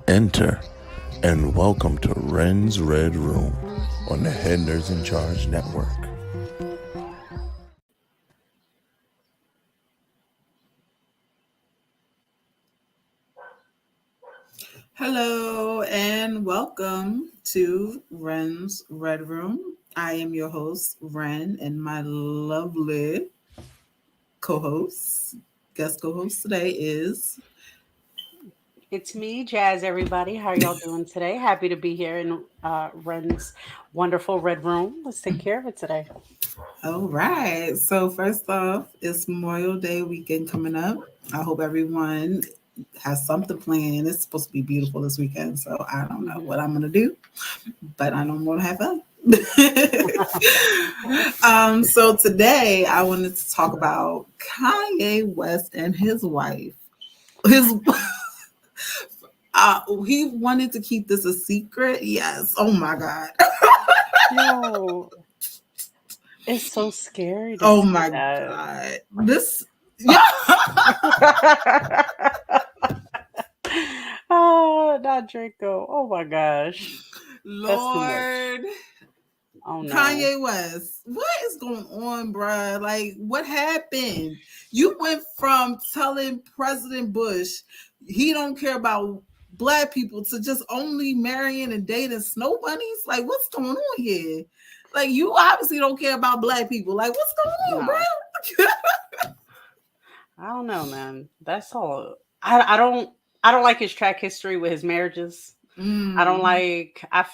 Enter and welcome to Rens Red Room on the Head Nerds in Charge Network. Hello and welcome to Ren's Red Room. I am your host, Ren, and my lovely guest co-host today is... It's me, Jazz, everybody. How are y'all doing today? Happy to be here in Ren's wonderful red room. Let's take care of it today. All right. So first off, it's Memorial Day weekend coming up. I hope everyone has something planned. It's supposed to be beautiful this weekend, so I don't know what I'm gonna do, but I know I'm gonna have fun. So today I wanted to talk about Kanye West and his wife. He wanted to keep this a secret. Yes. Oh my God. No. It's so scary. Oh my God. This. Yeah. Oh, not Draco. Oh my gosh. Lord. Oh no. Kanye West, what is going on, bruh? Like, what happened? You went from telling President Bush he don't care about Black people to just only marrying and dating snow bunnies. Like, what's going on here? Like, you obviously don't care about Black people. Like, what's going on, bro? I don't know, man. That's all. I don't like his track history with his marriages. I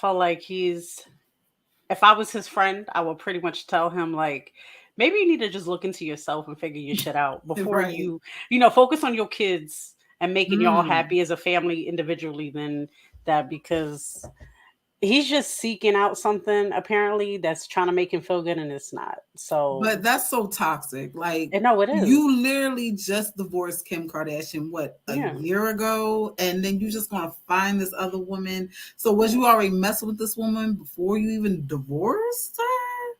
felt like if I was his friend, I would pretty much tell him, like, maybe you need to just look into yourself and figure your shit out before you focus on your kids and making y'all happy as a family individually than that, because he's just seeking out something apparently that's trying to make him feel good, and it's not. So, but that's so toxic. Like, no, it is. You literally just divorced Kim Kardashian a year ago, and then you just gonna find this other woman. So was you already messing with this woman before you even divorced her?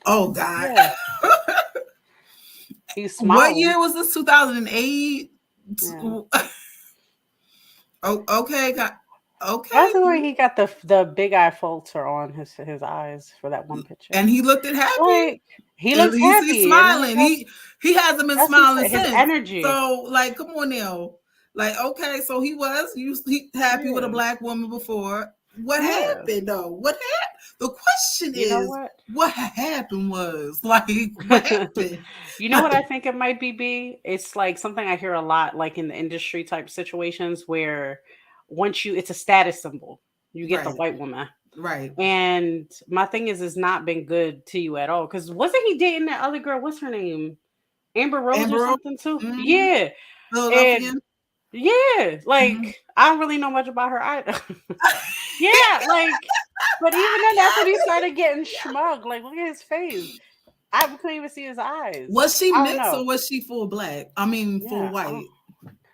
Oh God. Yeah. He's smart. What year was this? 2008. Yeah. Oh, okay. Okay. That's where he got the big eye filter on his eyes for that one picture, and he looked happy. Like, he looks happy. He's smiling. He hasn't been smiling since. His energy. So, like, come on now. Like, okay, so he happy with a Black woman before. What happened though? What happened? The question is, what happened was like, what happened? You know what I think it might be? B. It's like something I hear a lot, like in the industry type situations where it's a status symbol. You get the white woman. Right. And my thing is, it's not been good to you at all. Because wasn't he dating that other girl? What's her name? Amber Rose or something too? Mm-hmm. Yeah. And, yeah. Like, I don't really know much about her either. Yeah. Like, but even then, that's when he started getting smug. Like, look at his face. I couldn't even see his eyes. Was she mixed or was she full Black? I mean, full white.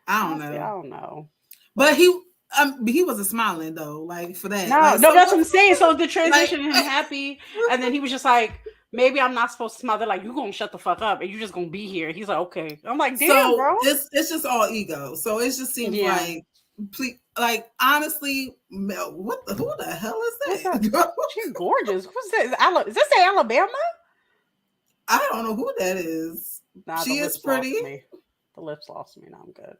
I don't know. I don't know. But he wasn't smiling though, like for that. No, that's what I'm saying. So the transition, him happy, and then he was just like, maybe I'm not supposed to smile. They're like, you gonna shut the fuck up and you just gonna be here. He's like, okay. I'm like, damn, bro. It's just all ego. So it just seems like honestly, who the hell is that? She's gorgeous. Who's that? Is this Alabama? I don't know who that is. Nah, she is pretty. The lips lost me. Now I'm good.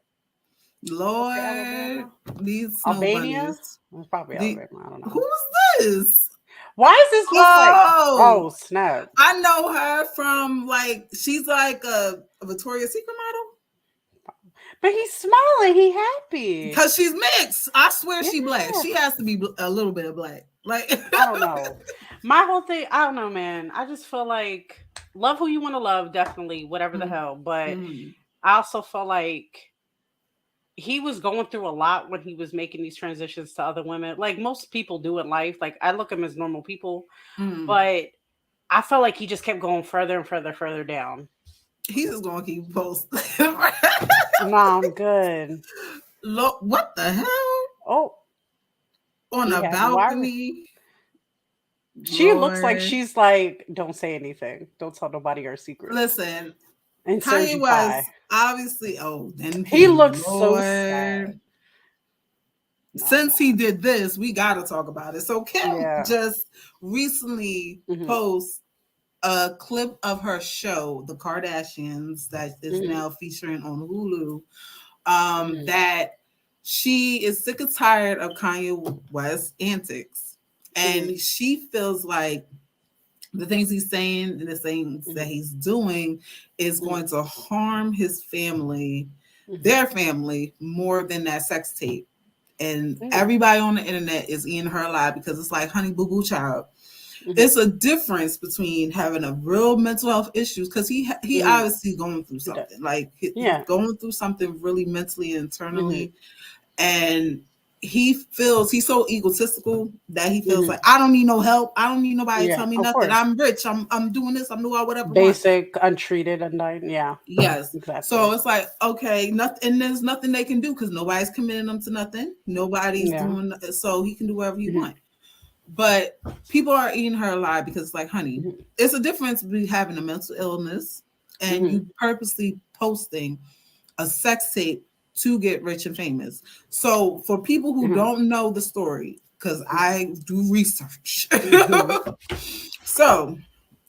Lord, these Albania? It's probably Alabama. I don't know. Who's this? Why is this like? Snap! I know her from she's like a Victoria's Secret model. But he's smiling. He happy because she's mixed. I swear she Black. She has to be a little bit of Black. Like I don't know. My whole thing, I don't know, man. I just feel like love who you want to love, definitely, whatever the hell. But I also feel like he was going through a lot when he was making these transitions to other women. Like most people do in life. Like I look at him as normal people, but I felt like he just kept going further and further down. He's just going to keep posting. No, I'm good. Look, what the hell? Oh. On a balcony. She looks like she's like, don't say anything. Don't tell nobody our secret. Listen. And Kanye West, obviously, and he looks so sad. since he did this, we got to talk about it. So Kim just recently posted a clip of her show, The Kardashians, that is now featuring on Hulu, that she is sick and tired of Kanye West's antics. And she feels like the things he's saying and the things that he's doing is going to harm his family, their family, more than that sex tape. And everybody on the internet is eating her alive because it's like, honey, boo boo child. It's a difference between having a real mental health issues, because he obviously going through something. Like he's going through something really mentally and internally. And he feels he's so egotistical that he feels like, I don't need no help. I don't need nobody to tell me nothing. Course. I'm rich. I'm doing this. I'm doing whatever. Basic, untreated, undying. Yeah. Yes. Exactly. So it's like, okay, nothing, and there's nothing they can do because nobody's committing them to nothing. Nobody's doing, so he can do whatever he wants. But people are eating her alive because it's like, honey, it's a difference between having a mental illness and you purposely posting a sex tape to get rich and famous. So for people who don't know the story, because I do research. So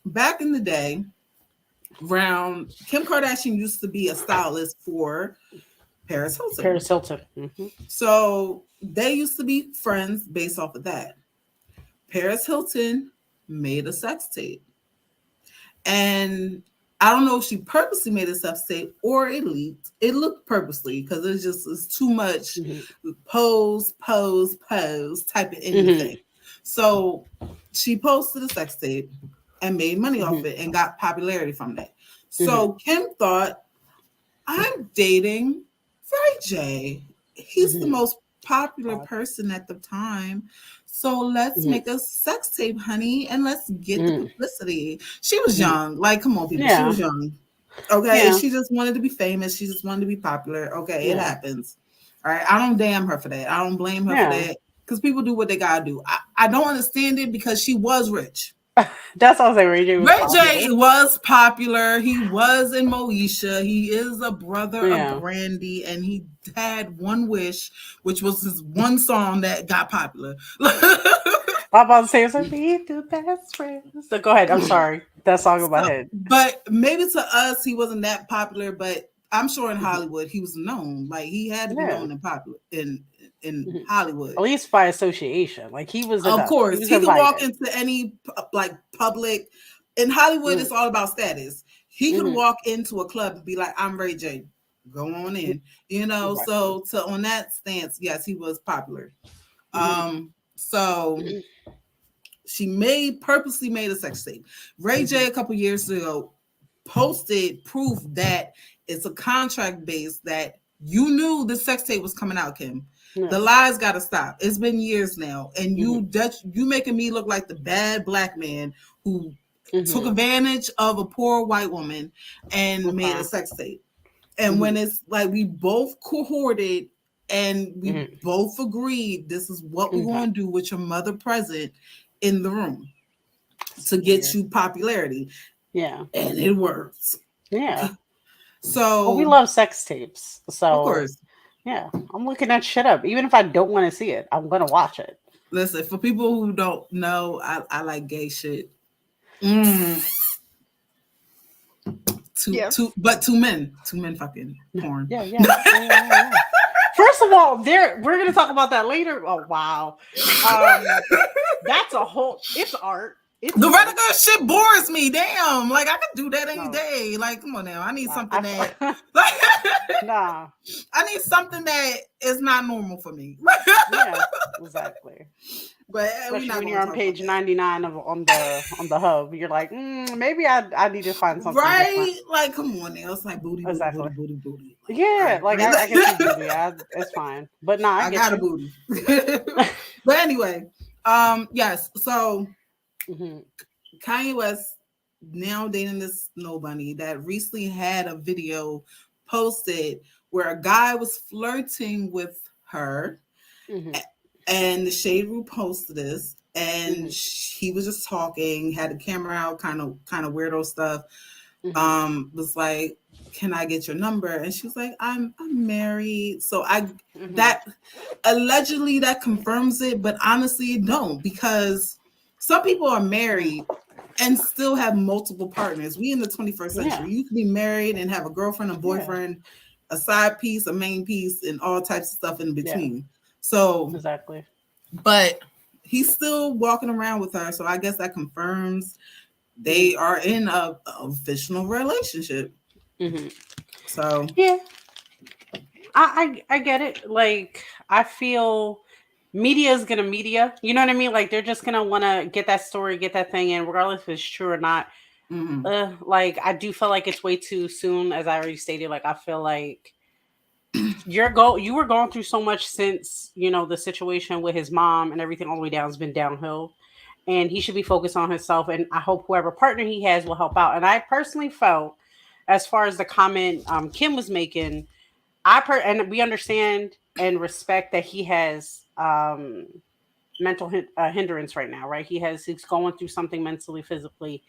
back in the day, Kim Kardashian used to be a stylist for Paris Hilton. So they used to be friends based off of that. Paris Hilton made a sex tape. And I don't know if she purposely made a sex tape or it leaked. It looked purposely because it's too much pose type of anything. So she posted a sex tape and made money off it and got popularity from that. So Kim thought, I'm dating Ray J. He's the most popular person at the time. So let's make a sex tape, honey, and let's get the publicity. She was young. Like, come on, people. She was young. Okay. Yeah. She just wanted to be famous. She just wanted to be popular. Okay. It happens. All right. I don't damn her for that. I don't blame her for that. Because people do what they gotta do. I don't understand it because she was rich. That's what I was like. Ray J was popular. He was in Moesha. He is a brother of Brandy, and he had one wish, which was his one song that got popular. I'm about to say it's like be the best friends. So go ahead. I'm sorry. That song in my head. But maybe to us, he wasn't that popular. But I'm sure in Hollywood, he was known. Like he had to be known and popular in Hollywood, at least by association. Like he was, of course, he could walk into any like public. In Hollywood, it's all about status. He could walk into a club and be like, "I'm Ray J. Go on in," you know. Exactly. So on that stance, yes, he was popular. So she purposely made a sex tape. Ray J a couple years ago posted proof that it's a contract base that you knew the sex tape was coming out, Kim. The lies got to stop. It's been years now, and you making me look like the bad black man who took advantage of a poor white woman and made a sex tape. And when it's like we both cohorted and we both agreed this is what we're going to do with your mother present in the room to get you popularity. Yeah, and it works. Yeah. So we love sex tapes. So of course. Yeah, I'm looking that shit up. Even if I don't want to see it, I'm going to watch it. Listen, for people who don't know, I like gay shit. Two men fucking porn. Yeah. First of all, we're going to talk about that later. Oh, wow. That's a whole, it's art. The Rediger shit bores me. Damn. Like, I could do that any day. Like, come on now. I need something that... Nah. I need something that is not normal for me. Yeah, exactly. But especially when you're on page 99 on the hub, you're like, maybe I need to find something different. Like, come on now. It's like booty, exactly. booty. Like, yeah, like I can see booty. It's fine. But nah, I got a booty. But anyway, yes. So Kanye West now dating this Snow Bunny that recently had a video posted where a guy was flirting with her, and the Shade Room posted this, and he was just talking, had the camera out, kind of weirdo stuff. was like, can I get your number? And she was like, I'm married. So Mm-hmm. that allegedly that confirms it, but honestly it don't, because some people are married and still have multiple partners. We in the 21st century. You can be married and have a girlfriend, a boyfriend, a side piece, a main piece, and all types of stuff in between. So exactly. But he's still walking around with her, so I guess that confirms they are in a official relationship. So yeah, I get it. Like, I feel media is gonna media. You know what I mean? Like, they're just gonna want to get that story, get that thing in, regardless if it's true or not. Like, I do feel like it's way too soon, as I already stated. Like, I feel like you were going through so much since, you know, the situation with his mom and everything all the way down has been downhill, and he should be focused on himself. And I hope whoever partner he has will help out. And I personally felt, as far as the comment Kim was making, and we understand and respect that he has mental hindrance right now, right? He's going through something mentally, physically,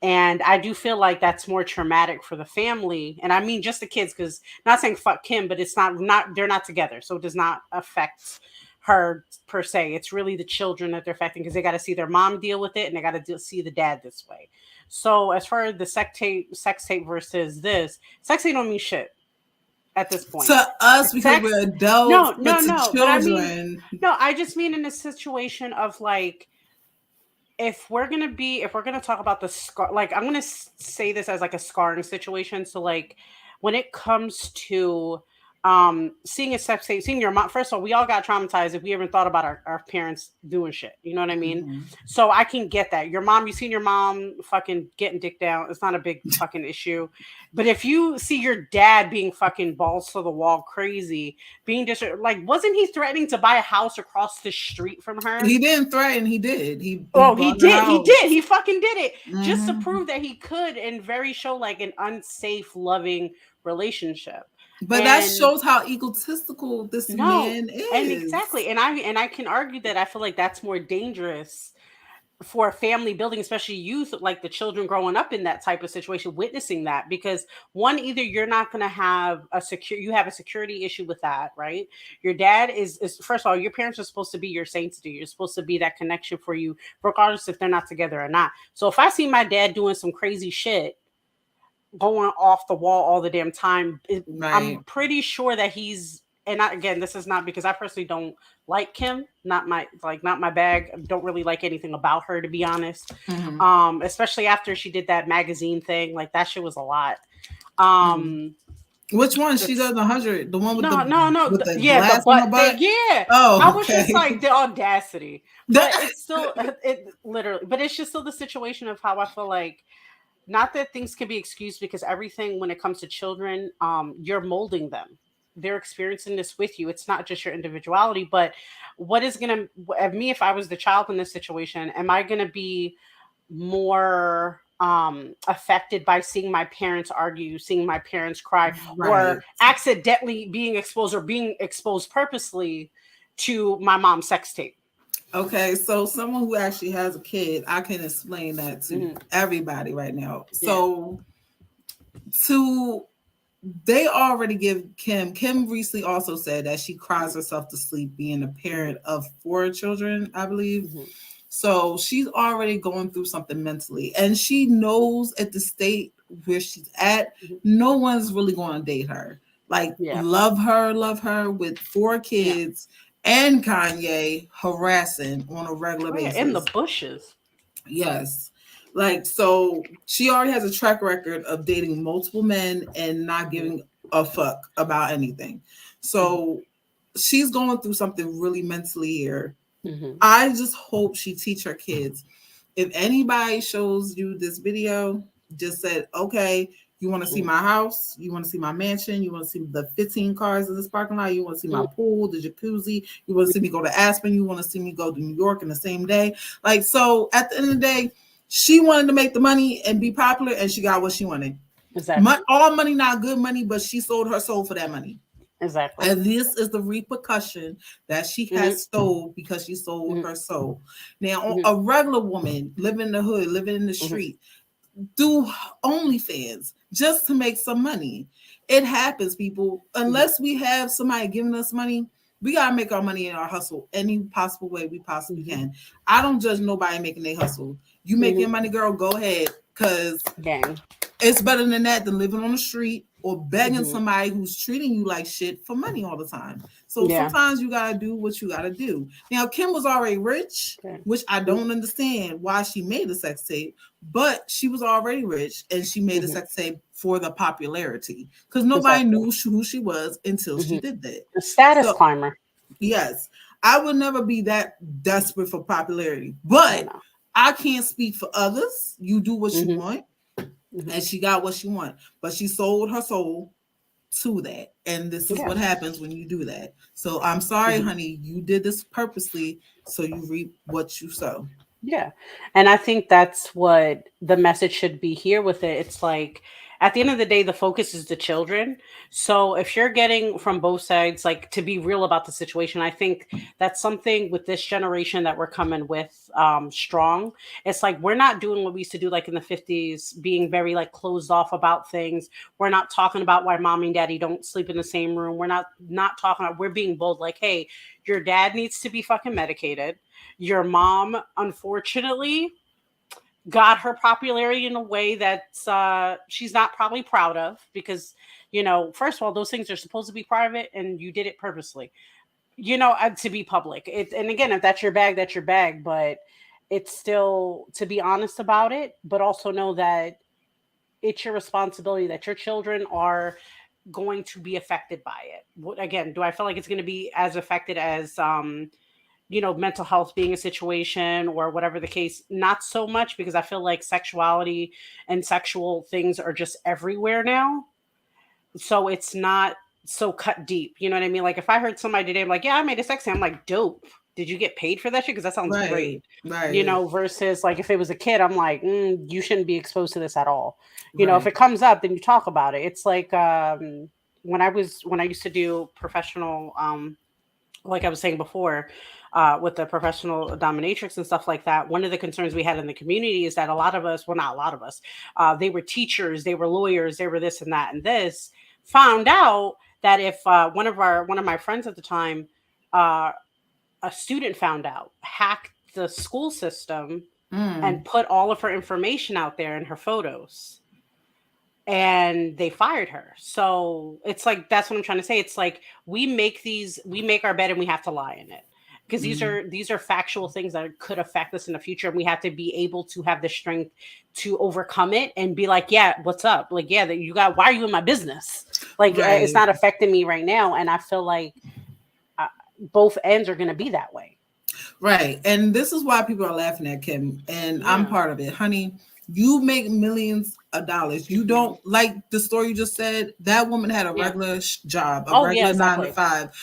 and I do feel like that's more traumatic for the family. And I mean, just the kids, because not saying fuck Kim, but it's not they're not together, so it does not affect her per se. It's really the children that they're affecting, because they got to see their mom deal with it, and they got to see the dad this way. So as far as the sex tape versus this, sex tape don't mean shit at this point. To us, because we're adults, but to children. But I mean, no, I just mean in a situation of like, if we're gonna talk about the scar, like, I'm gonna say this as like a scarring situation. So like, when it comes to seeing a sex tape, seeing your mom, first of all, we all got traumatized if we ever thought about our parents doing shit. You know what I mean? So I can get that. Your mom, you seen your mom fucking getting dick down, it's not a big fucking issue. But if you see your dad being fucking balls to the wall crazy, being like, wasn't he threatening to buy a house across the street from her? He didn't threaten, he did. He did. He fucking did it just to prove that he could, and very show like an unsafe, loving relationship. But that shows how egotistical this man is. And exactly. And I can argue that I feel like that's more dangerous for a family building, especially youth, like the children growing up in that type of situation, witnessing that. Because one, either you're not going to have you have a security issue with that, right? Your dad is first of all, your parents are supposed to be your saints to you. You're supposed to be that connection for you, regardless if they're not together or not. So if I see my dad doing some crazy shit, going off the wall all the damn time, I'm pretty sure that he's, and again, this is not because I personally don't like Kim, not my bag. Don't really like anything about her, to be honest. Especially after she did that magazine thing, like that shit was a lot. Which one? She does 100. The one with no, with the yeah, glass the butt, on the butt? yeah. Oh, I was just like, the audacity. But it's still, literally, but it's just still the situation of how I feel like, not that things can be excused, because everything when it comes to children, you're molding them. They're experiencing this with you. It's not just your individuality, but what is going to, me, if I was the child in this situation, am I going to be more affected by seeing my parents argue, seeing my parents cry, or accidentally being exposed purposely to my mom's sex tape? Okay, so someone who actually has a kid, I can explain that to everybody right now. So they already give Kim recently also said that she cries herself to sleep being a parent of 4 children, I believe. So she's already going through something mentally, and she knows at the state where she's at, no one's really going to date her. Like, love her with 4 kids. And Kanye harassing on a regular basis. In the bushes. Yes. Like, so she already has a track record of dating multiple men and not giving a fuck about anything. So she's going through something really mentally here. I just hope she teach her kids. If anybody shows you this video, just said, okay, you want to see my house? You want to see my mansion? You want to see the 15 cars in this parking lot? You want to see my pool, the jacuzzi? You want to see me go to Aspen? You want to see me go to New York in the same day? Like, so at the end of the day, she wanted to make the money and be popular, and she got what she wanted. Exactly. All money, not good money, but she sold her soul for that money. Exactly. And this is the repercussion that she has stole, because she sold her soul. Now, a regular woman living in the hood, living in the street, do OnlyFans just to make some money. It happens, people. Unless we have somebody giving us money, we gotta make our money in our hustle any possible way we possibly can. I don't judge nobody making their hustle. You make your money, girl, go ahead. Cause it's better than that than living on the street or begging somebody who's treating you like shit for money all the time. So sometimes you gotta do what you gotta do. Now Kim was already rich, which I don't understand why she made a sex tape, but she was already rich and she made a sex tape for the popularity because nobody knew who she was until she did that. A status climber. Yes, I would never be that desperate for popularity, but I can't speak for others. You do what you want. And she got what she wanted, but she sold her soul to that. And this is what happens when you do that. So I'm sorry, honey, you did this purposely so you reap what you sow. Yeah. And I think that's what the message should be here with it. It's like, at the end of the day, the focus is the children. So if you're getting from both sides, like to be real about the situation, I think that's something with this generation that we're coming with strong. It's like, we're not doing what we used to do like in the 50s, being very like closed off about things. We're not talking about why mommy and daddy don't sleep in the same room. We're not talking about, we're being bold. Like, hey, your dad needs to be fucking medicated. Your mom, unfortunately, got her popularity in a way that she's not probably proud of because, you know, first of all, those things are supposed to be private and you did it purposely, you know, to be public. And again, if that's your bag, that's your bag, but it's still to be honest about it, but also know that it's your responsibility that your children are going to be affected by it. Again, do I feel like it's going to be as affected as, you know, mental health being a situation or whatever the case? Not so much, because I feel like sexuality and sexual things are just everywhere now. So it's not so cut deep. You know what I mean? Like if I heard somebody today, I'm like, yeah, I made a sex tape. I'm like, dope. Did you get paid for that shit? Because that sounds great. Right. You know, versus like if it was a kid, I'm like, you shouldn't be exposed to this at all. You know, if it comes up, then you talk about it. It's like when I used to do professional, like I was saying before, with the professional dominatrix and stuff like that, one of the concerns we had in the community is that a lot of us, well, not a lot of us, they were teachers, they were lawyers, they were this and that and this, found out that if one of my friends at the time, a student found out, hacked the school system and put all of her information out there and her photos, and they fired her. So it's like, that's what I'm trying to say. It's like we make our bed and we have to lie in it. Because these are factual things that could affect us in the future. And we have to be able to have the strength to overcome it and be like, yeah, what's up? Like, yeah, why are you in my business? Like, it's not affecting me right now. And I feel like both ends are going to be that way. Right. And this is why people are laughing at Kim. And I'm part of it. Honey, you make millions of dollars. You don't, like the story you just said, that woman had a regular job, a regular 9 to 5.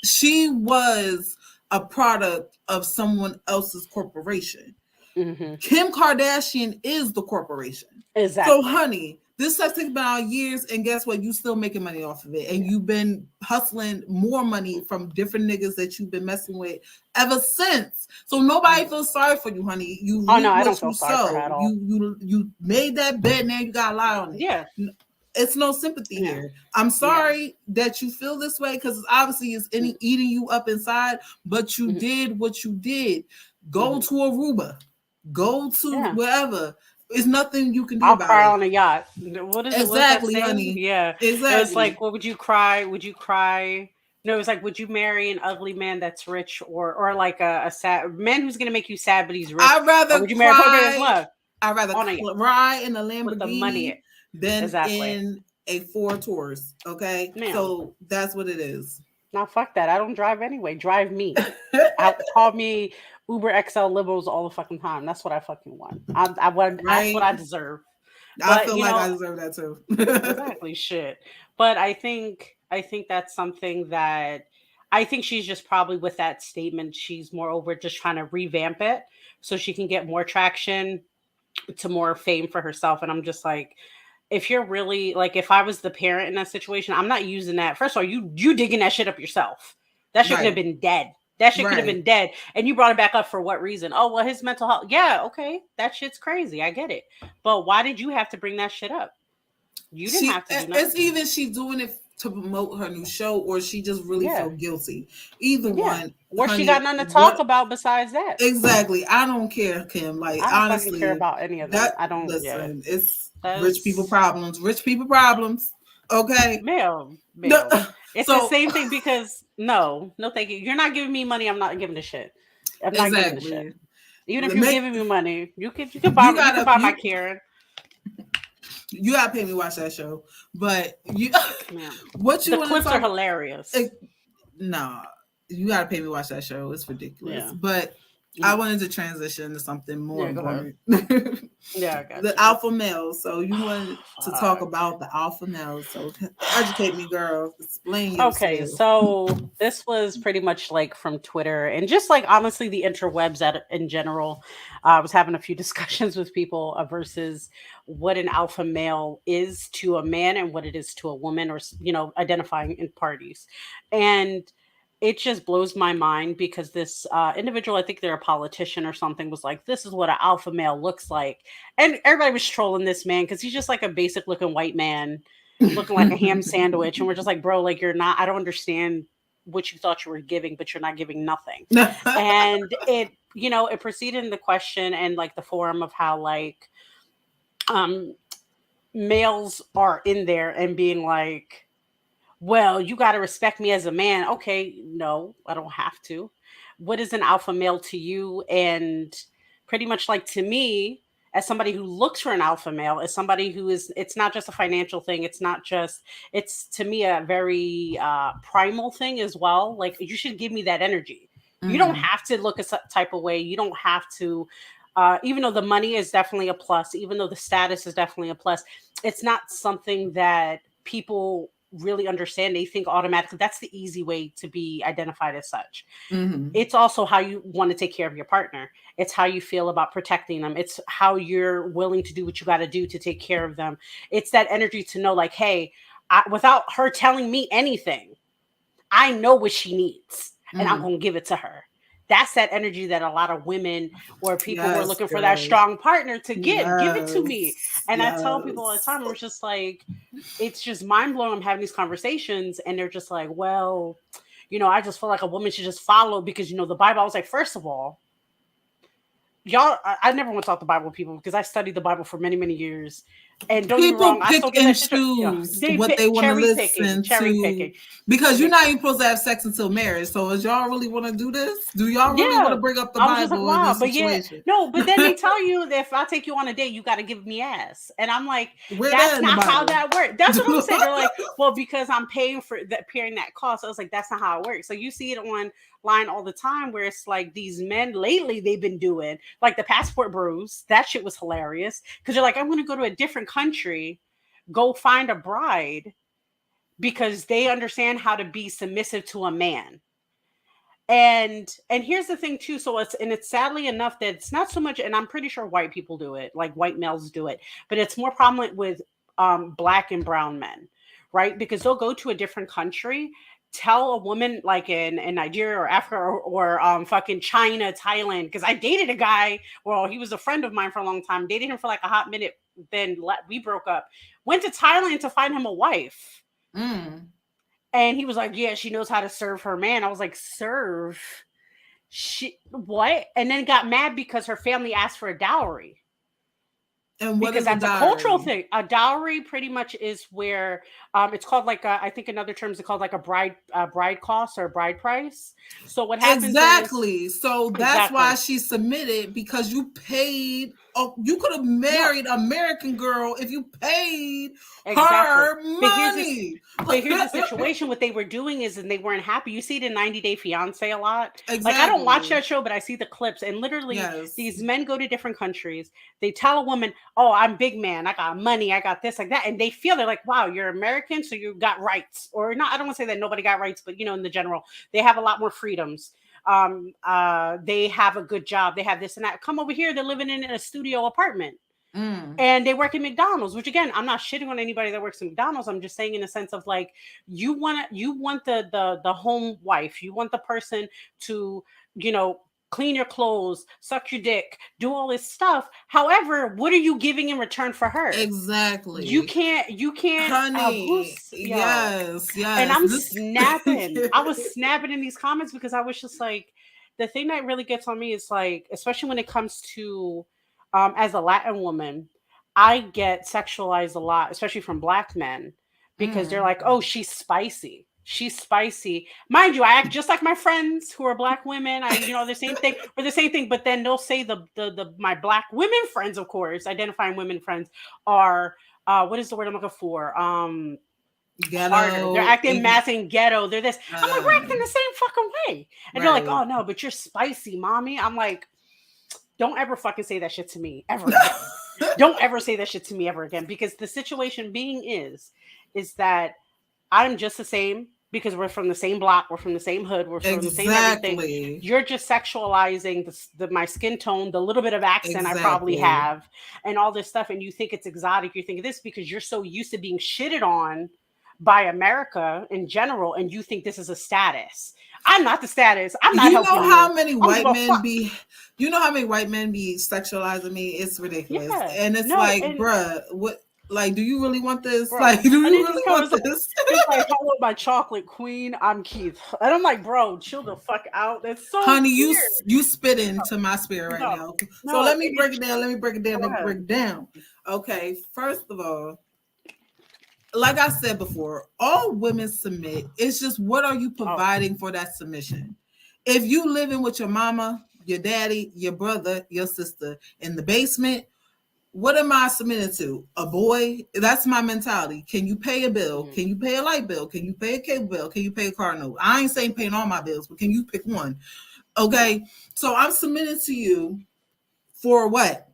She was a product of someone else's corporation. Kim Kardashian is the corporation. Exactly. So, honey, this sex tape been out years, and guess what? You still making money off of it, and you've been hustling more money from different niggas that you've been messing with ever since. So nobody feels sorry for you, honey. You I don't feel sorry for her at all. You made that bed, now you gotta lie on it. Yeah. It's no sympathy here. I'm sorry that you feel this way, because obviously it's eating you up inside, but you did what you did. Go to Aruba. Go to wherever. It's nothing you can do about it. I'll cry on a yacht. What is exactly, it? Honey. Yeah. Exactly. It's like, what would you cry? Would you cry? No, it's like, would you marry an ugly man that's rich, or like a sad man who's gonna make you sad but he's rich? I'd rather would you marry love? I'd rather ride in a Lamborghini with the money than in a Ford Taurus. Okay, so that's what it is. Now fuck that. I don't drive anyway. Drive me. Call me Uber XL liberals all the fucking time. That's what I fucking want. That's what I deserve. I feel like I deserve that too. Exactly, shit. But I think that's something that I think she's just probably, with that statement, she's more over just trying to revamp it so she can get more traction, to more fame for herself. And I'm just like, if you're really like, if I was the parent in that situation, I'm not using that. First of all, you digging that shit up yourself. That shouldn't have been dead. That shit could have Right. been dead. And you brought it back up for what reason? Oh, well, his mental health. Yeah, okay. That shit's crazy. I get it. But why did you have to bring that shit up? You didn't have to do nothing. It's either she doing it to promote her new show, or she just really Yeah. felt guilty. Either Yeah. one, Or she honey. got nothing to talk about besides that. Exactly. I don't care, Kim. Like, I don't honestly, fucking care about any of that. I don't. Listen, Yeah. it's rich people problems. Rich people problems. Okay. Ma'am. It's the same thing because no, thank you. You're not giving me money. I'm not giving a shit. I'm not giving a shit. Even if you're giving me money, you can buy my Karen. You gotta pay me to watch that show, but what you the clips are hilarious. Nah, you gotta pay me to watch that show. It's ridiculous. Yeah. But I wanted to transition to something more important. Yeah, I got the alpha males. So you wanted to talk about the alpha males. So educate me, girl. Explain yourself. Okay, so this was pretty much like from Twitter and just like honestly the interwebs in general. I was having a few discussions with people versus what an alpha male is to a man and what it is to a woman, or identifying in parties. And it just blows my mind because this individual, I think they're a politician or something, was like, this is what an alpha male looks like. And everybody was trolling this man because he's just like a basic looking white man looking like a ham sandwich. And we're just like, bro, like, you're not, I don't understand what you thought you were giving, but you're not giving nothing. And it proceeded in the question and like the forum of how like males are in there and being like, well, you got to respect me as a man. Okay, no, I don't have to. What is an alpha male to you? And pretty much like to me, as somebody who looks for an alpha male, as somebody who is, it's not just a financial thing. It's to me a very primal thing as well. Like you should give me that energy. You don't have to look a type of way. You don't have to, even though the money is definitely a plus, even though the status is definitely a plus, it's not something that people really understand. They think automatically that's the easy way to be identified as such. It's also how you want to take care of your partner. It's how you feel about protecting them. It's how you're willing to do what you got to do to take care of them. It's that energy to know like, hey, without her telling me anything, I know what she needs and I'm going to give it to her. That's that energy that a lot of women or people who are looking for that strong partner to give it to me. And I tell people all the time, we're just like, it's just mind blowing. I'm having these conversations and they're just like, well, I just feel like a woman should just follow because, the Bible. I was like, first of all, y'all, I never want to talk the Bible with people because I studied the Bible for many, many years. And don't get me wrong, I still get that shit. What they want to listen cherry to, picking. Because you're not even supposed to have sex until marriage. So, is y'all really want to do this? Do y'all really want to bring up the Bible in this situation? But then they tell you that if I take you on a date, you got to give me ass, and I'm like, that's not how that works. That's what I'm saying. They're like, well, because I'm paying that cost. I was like, that's not how it works. So you see it online all the time where it's like these men lately they've been doing like the passport bros. That shit was hilarious because you're like, I'm going to go to a different country, go find a bride because they understand how to be submissive to a man. And here's the thing too. So it's sadly enough that it's not so much, and I'm pretty sure white people do it, like white males do it, but it's more prominent with black and brown men, right? Because they'll go to a different country, tell a woman like in Nigeria or Africa or fucking China, Thailand, because I dated a guy, well, he was a friend of mine for a long time, dated him for like a hot minute, then we broke up, went to Thailand to find him a wife. And he was like, yeah, she knows how to serve her man. I was like, serve? She what? And then got mad because her family asked for a dowry. And what because that's a cultural thing. A dowry pretty much is where it's called like I think in other terms it's called like a bride cost or a bride price. So what happens so that's why she submitted, because you paid. Oh, you could have married an American girl if you paid her money. But here's the situation. What they were doing is, and they weren't happy. You see it in 90 Day Fiance a lot. Exactly. Like I don't watch that show, but I see the clips. And literally, these men go to different countries. They tell a woman, "Oh, I'm big man. I got money. I got this, like that." And they feel they're like, "Wow, you're American, so you got rights." Or not. I don't want to say that nobody got rights, but in the general, they have a lot more freedoms. They have a good job. They have this and that. Come over here. They're living in a studio apartment. Mm. and they work at McDonald's, which again, I'm not shitting on anybody that works at McDonald's. I'm just saying in the sense of like, you want the home wife, you want the person to, you know, clean your clothes, suck your dick, do all this stuff. However, what are you giving in return for her? Exactly. You can't Honey, who's yo. yes, And yes. I'm This snapping. I was snapping in these comments because I was just like, the thing that really gets on me is like, especially when it comes to as a Latin woman, I get sexualized a lot, especially from black men, because they're mm. like, oh, she's spicy. She's spicy. Mind you, I act just like my friends who are black women. I, you know, the same thing or the same thing, but then they'll say the my black women friends, of course, identifying women friends are what is the word I'm looking for? Harder. They're Ghetto. acting mass and ghetto. They're this. I'm like, we're acting the same fucking way. And they're like, Right. oh no, but you're spicy, mommy. I'm like, don't ever fucking say that shit to me ever again. Don't ever say that shit to me ever again. Because the situation being is that I'm just the same because we're from the same block, we're from the same hood, we're from the same everything. Exactly. You're just sexualizing my skin tone, the little bit of accent I probably Exactly. have, and all this stuff. And you think it's exotic. You think this because you're so used to being shitted on by America in general, and you think this is a status. I'm not the status. I'm not You know helping how you. many I don't white give a men fuck. be you know how many white men be sexualizing me? It's ridiculous. Yeah. And it's No, like, and bruh, what, like, do you really want this? Like, bro. do And you it just really covers want like this? it's like hello my chocolate queen. I'm Keith. And I'm like, bro, chill the fuck out. That's so Honey, weird. you spit into my spirit right No, now. So no, let me it, break it down. Let me break it down. go Let me break ahead. it down. Okay, first of all, like I said before, all women submit. It's just what are you Oh. providing for that submission? If you living with your mama, your daddy, your brother, your sister in the basement, what am I submitting to? A boy? That's my mentality. Can you pay a bill? Mm, Can you pay a light bill? Can you pay a cable bill? Can you pay a car note? I ain't saying paying all my bills, but can you pick one? yeah. Okay. So I'm submitting to you for what?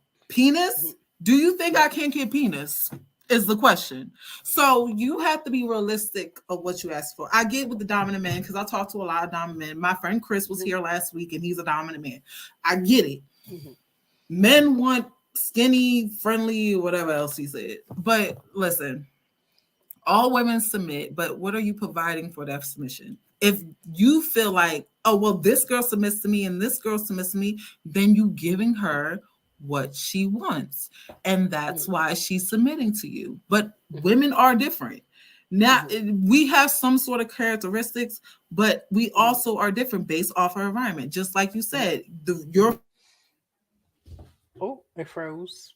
Mhm, Penis? Do you think I right. can't get penis? Is the question. So you have to be realistic of what you ask for. I get with the dominant man because I talk to a lot of dominant men. My friend Chris was Mhm, here last week and he's a dominant man. I get it. mhm, Men want skinny, friendly, whatever else he said. But listen, all women submit, but what are you providing for that submission? If you feel like, oh, well, this girl submits to me and this girl submits to me, then you giving her what she wants. And that's mhm, why she's submitting to you. But mhm, women are different. Now, mhm, we have some sort of characteristics, but we mhm, also are different based off our environment. Just like you mhm. said, your Oh, it froze.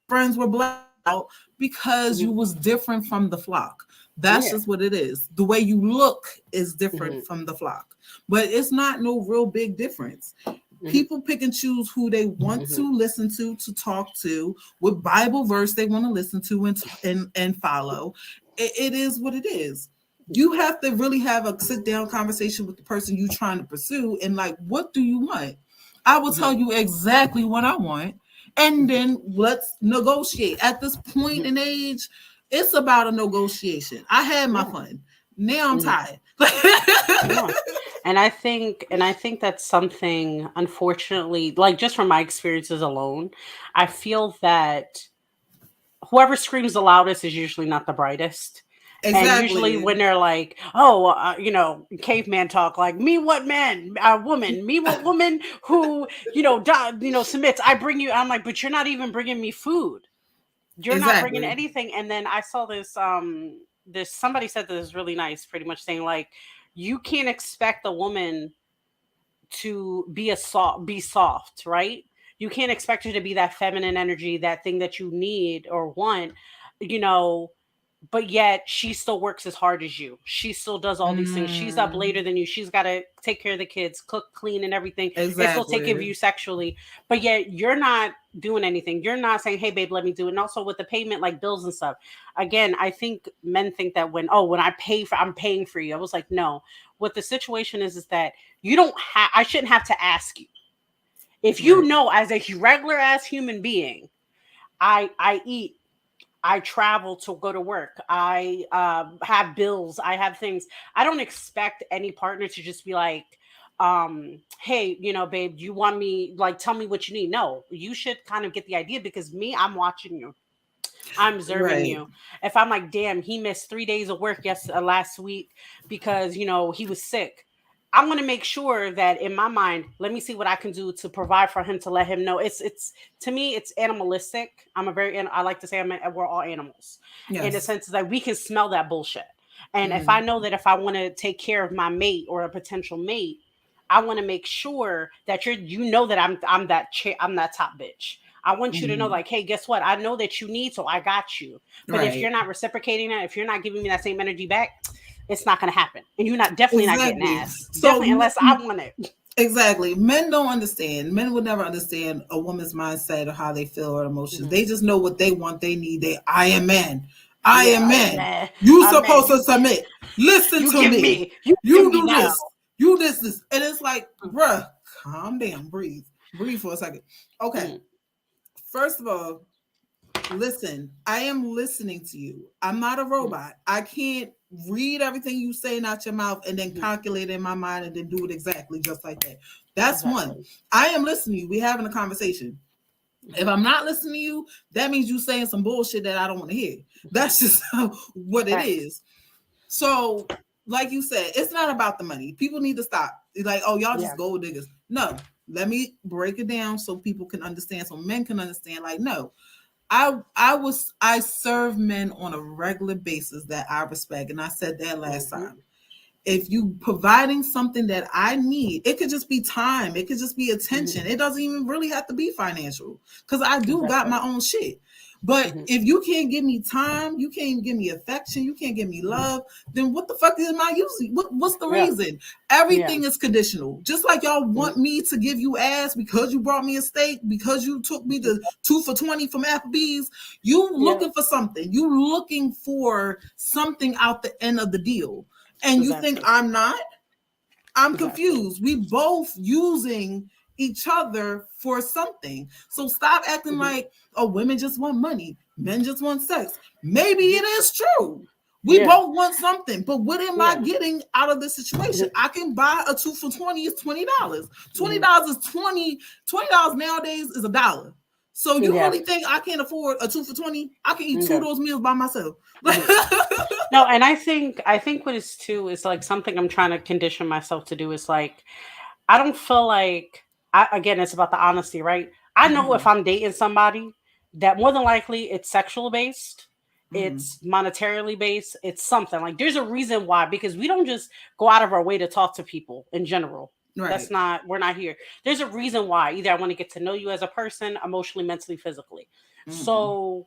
friends were black out because you Mhm, was different from the flock. That's yeah. just what it is. The way you look is different Mhm, from the flock. But it's not no real big difference. mhm, People pick and choose who they want mhm, to listen to talk to, what Bible verse they want to listen to and follow. It is what it is. You have to really have a sit down conversation with the person you're trying to pursue and like, what do you want? I will tell mhm, you exactly what I want, and mhm, then let's negotiate. At this point mhm. in age, it's about a negotiation. I had my Yeah. fun. Now I'm Mhm. tired. No. And I think that's something unfortunately, like just from my experiences alone, I feel that whoever screams the loudest is usually not the brightest. And usually Exactly. when they're like, oh, you know, caveman talk, like me, what man, woman, me, what woman who, you know, submits. I bring you. I'm like, but you're not even bringing me food. You're not bringing Exactly. anything. And then I saw this somebody said this is really nice, pretty much saying like, you can't expect a woman to be soft, right? You can't expect her to be that feminine energy, that thing that you need or want, you know, but yet she still works as hard as you. She still does all these things. She's up Mm, later than you. She's got to take care of the kids, cook, clean, and everything, and still take care of exactly. you sexually. But yet you're not doing anything. You're not saying, "Hey, babe, let me do it." And also with the payment, like bills and stuff. Again, I think men think that when I pay for, I'm paying for you. I was like, no. What the situation is that you don't have. I shouldn't have to ask you. If you Right. know, as a regular ass human being, I eat, I travel to go to work. I have bills. I have things. I don't expect any partner to just be like, hey, babe, you want me, like, tell me what you need. No, you should kind of get the idea, because me, I'm watching you. I'm observing Right. you. If I'm like, damn, he missed 3 days of work last week because he was sick. I'm gonna make sure that in my mind, let me see what I can do to provide for him, to let him know. It's to me, it's animalistic. I like to say we're all animals, in the Yes. sense that we can smell that bullshit. And if I Mm-hmm. know that if I want to take care of my mate or a potential mate, I want to make sure that that I'm that top bitch. I want you to know, Mm-hmm. like, hey, guess what? I know that you need, so I got you. But if you're Right. not reciprocating that, if you're not giving me that same energy back, it's not going to happen. And you're definitely not getting Exactly. ass. So Definitely, unless I want it. exactly, men don't understand. Men would never understand a woman's mindset or how they feel or emotions. Mhm. They just know what they want, they need. I am man. I Yeah, am I'm man. mad. You I'm mad. supposed to submit. Listen You to give me. me. You give You me do now. this. You this. And it's like, bruh, calm down. Breathe. Breathe for a second. Okay. Mhm. First of all, listen, I am listening to you. I'm not a Mhm. robot. I can't read everything you say out your mouth and then Mhm. calculate in my mind and then do it exactly just like that. That's one. Exactly. I am listening to you. We're having a conversation. If Mhm. I'm not listening to you, that means you saying some bullshit that I don't want to hear. Mhm. That's just what it Facts. is. So, like you said, it's not about the money. People need to stop. It's like, oh, y'all just Yeah. gold diggers. No, let me break it down so people can understand, so men can understand. Like, no, I serve men on a regular basis that I respect, and I said that last Mhm. time. If you providing something that I need, it could just be time, it could just be Mhm. attention. It doesn't even really have to be financial because I do got Exactly. my own shit. But Mhm. if you can't give me time, you can't give me affection, you can't give me Mhm. love, then what the fuck am I using? What's the Yeah. reason? Yeah. Everything is conditional. Just like y'all want Mhm. me to give you ass because you brought me a steak, because you took me Mhm. to 2 for 20 from Applebee's. You Yeah. looking for something. You looking for something out the end of the deal. And you think Exactly. I'm not? I'm Exactly. confused. We both using each other for something. So stop acting Mhm. like, oh, women just want money, men just want sex. Maybe Mhm. it is true. We Yeah. both want something, but what am I Yeah. getting out of this situation? Mhm. I can buy a 2 for 20 is $20. Mhm. $20 is $20 nowadays is $1. So you Yeah. really think I can't afford a 2 for 20? I can eat two of Okay. those meals by myself. Mhm. No, and I think what is too is like something I'm trying to condition myself to do is like, I don't feel like again, it's about the honesty, right? I know if Mhm, I'm dating somebody that more than likely it's sexual based, mhm. it's monetarily based, it's something. Like there's a reason why, because we don't just go out of our way to talk to people in general. Right. We're not here. There's a reason why. Either I want to get to know you as a person, emotionally, mentally, physically. Mhm. So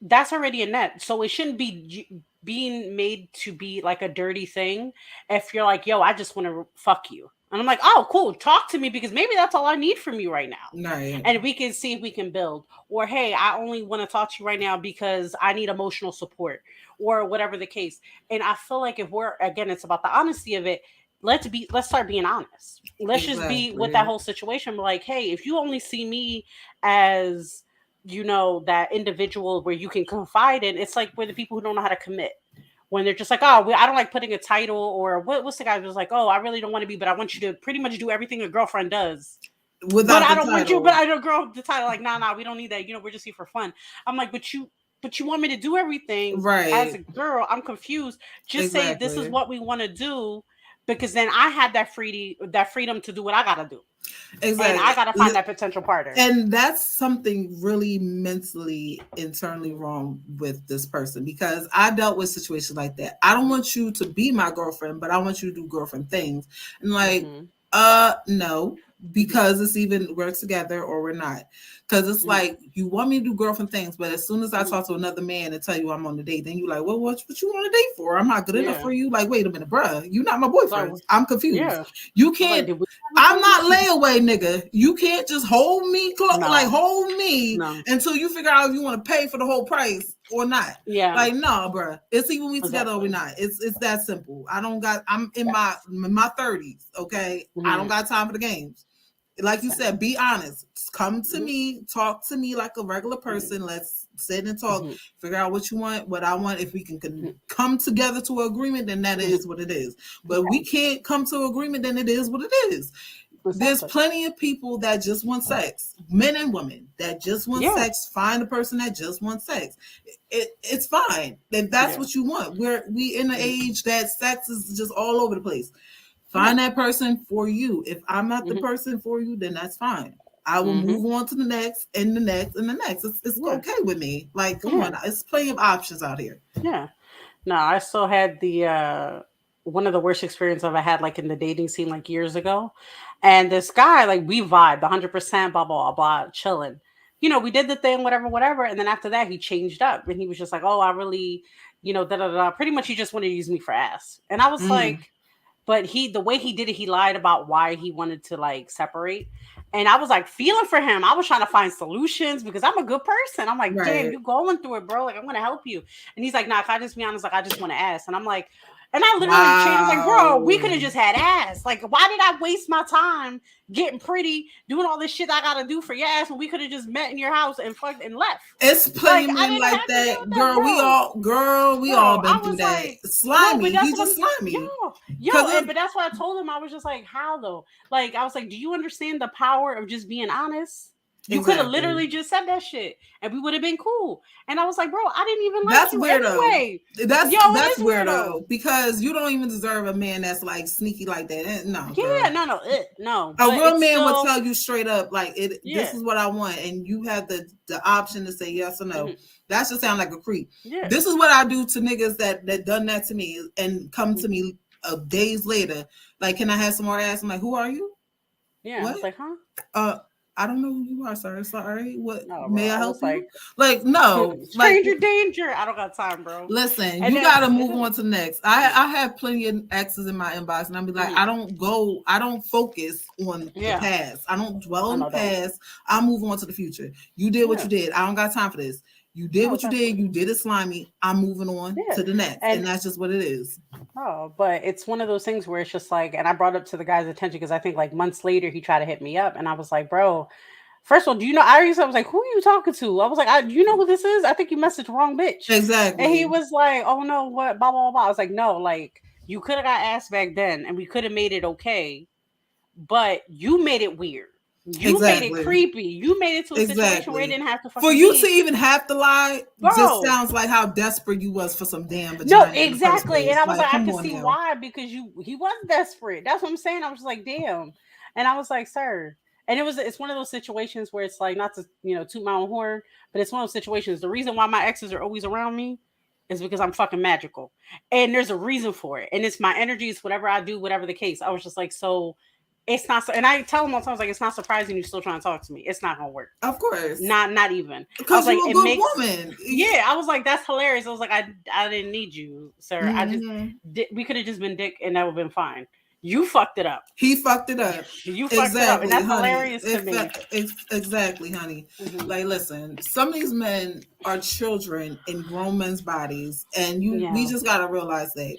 that's already a net. So it shouldn't be being made to be like a dirty thing if you're like, yo, I just want to fuck you. And I'm like, oh, cool. Talk to me because maybe that's all I need from you right now. Right. And we can see if we can build. Or, hey, I only want to talk to you right now because I need emotional support or whatever the case. And I feel like if we're, again, it's about the honesty of it. Let's start being honest. Let's just be with that Exactly. whole situation. We're like, hey, if you only see me as that individual where you can confide in, it's like we're the people who don't know how to commit, when they're just like, oh, I don't like putting a title, or what's the guy who's like, oh, I really don't want to be, but I want you to pretty much do everything a girlfriend does, but Without I the don't want you, but title. I don't girl the title, like, nah, we don't need that, we're just here for fun. I'm like, but you want me to do everything as a Right. girl? I'm confused. Just say this is Exactly. what we want to do, because then I have that freedom to do what I gotta do, and I Exactly. gotta find that potential partner. And that's something really mentally, internally wrong with this person because I dealt with situations like that. I don't want you to be my girlfriend, but I want you to do girlfriend things. And like, Mm-hmm. no, because it's even we're together or we're not. Because it's Mm-hmm. like you want me to do girlfriend things, but as soon as I Mm-hmm. talk to another man and tell you I'm on the date, then you like, well, what you want a date for? I'm not good enough Yeah. for you. Like, wait a minute, bruh, you're not my boyfriend. So I'm confused. yeah, You I was like, can't. did we have a I'm thing? not layaway, nigga. You can't just hold me, like No, hold me no, until you figure out if you want to pay for the whole price or not. yeah, Like, no, bruh. It's either we together or we exactly. not. It's that simple. I don't got. I'm in Yes. my 30s. Okay, I don't Mhm. got time for the games. Like you said, be honest. Come to Mhm. me, talk to me like a regular person. Let's sit and talk, Mhm. figure out what you want, what I want. If we can Mhm. come together to an agreement, then that Mhm. is what it is. But Yeah, we can't come to agreement, then it is what it is. There's exactly. plenty of people that just want sex, men and women that just want Yeah, sex. Find a person that just wants sex. It's fine. If that's yeah, what you want. We in an mhm, age that sex is just all over the place. yeah. Find that person for you. If I'm not the Mhm. person for you, then that's fine. I will Mhm. move on to the next and the next and the next. It's Yeah, okay with me. Like, come yeah, on, it's plenty of options out here. yeah. No, I still had the one of the worst experiences I've had like in the dating scene like years ago. And this guy, like we vibed 100%, blah, blah, blah, chilling. You know, we did the thing, whatever, whatever. And then after that, he changed up and he was just like, oh, I really, da da da. Pretty much he just wanted to use me for ass. And I was Mm, like, but the way he did it, he lied about why he wanted to like separate. And I was like feeling for him. I was trying to find solutions because I'm a good person. I'm like, damn, right. you going through it, bro. Like, I'm gonna help you. And he's like, nah, if I just be honest, like I just want to ask. And I'm like, and I literally changed. I was like, bro, we could Wow. have just had ass. Like, why did I waste my time getting pretty, doing all this shit I gotta do for your ass when we could have just met in your house and fucked and left? It's plenty Like, of I men didn't like have to deal with that. that, We bro. all been I through was that. like, bro, but Slimy. that's He what just I'm slimy. and Cause but that's what I told him. I was just like, how though? Like, I was like, do you understand the power of just being honest? You could have exactly. literally just said that shit and we would have been cool. And I was like, bro, I didn't even like That's you weirdo. anyway. That's Yo, it that's is weirdo. weirdo because you don't even deserve a man that's like sneaky like that. No, Yeah, girl. no, A but real it's man will still, tell you straight up, like this yeah, is what I want, and you have the option to say yes or no. hmm That should sound like a creep. yeah, This is what I do to niggas that done that to me and come mhm, to me days later. Like, can I have some more ass? I'm like, who are you? yeah. I What? was like, huh? Uh, I don't know who you are, sir. Sorry. What? No, bro. May I I help was you? like, Like, no. Like, stranger danger. I don't got time, bro. listen, And you then gotta it move is. on to the next. I have plenty of exes in my inbox, and I'll be like, Mhm. I don't focus on the Yeah, past. I don't dwell I on the know, don't. past. I move on to the future. You did what you Yeah, did. I don't got time for this. You did no, what you did. exactly. You did it slimy. I'm moving on Yeah, to the next, and and that's just what it is. oh, but it's one of those things where it's just like, and I brought up to the guy's attention because I think like months later he tried to hit me up, and I was like, bro, first of all, do you know? I was like, who are you talking to? I was like, do you know who this is? I think you messaged the wrong bitch. And he Exactly. was like, oh no, what, blah blah blah. I was like, no, like you could have got asked back then, and we could have made it okay, but you made it weird. You made it Exactly. creepy. You made it to a situation where it Exactly. didn't have to For fucking you to be, even have to lie just bro. sounds like how desperate you was for some damn No, vagina in the first exactly. And place. I was Like, like, I come can on see now. why because he was desperate. That's what I'm saying. I was just like, damn. And I was like, sir. And it's one of those situations where it's like not to, toot my own horn, but it's one of those situations. The reason why my exes are always around me is because I'm fucking magical. And there's a reason for it. And it's my energy, it's whatever I do, whatever the case. I was just like, so it's not so, and I tell them all the time, I was like, it's not surprising you're still trying to talk to me. It's not gonna work. Of course. Not even. I was Because like, you're a it good makes woman. yeah, I was like, that's hilarious. I was like, I didn't need you, sir. Mhm. We could have just been dick and that would have been fine. You fucked it up. He fucked it up. You fucked it up. And Exactly, that's honey. hilarious to me. Exactly, honey. Hmm. Like, listen, some of these men are children in grown men's bodies, and we Yeah. just gotta realize that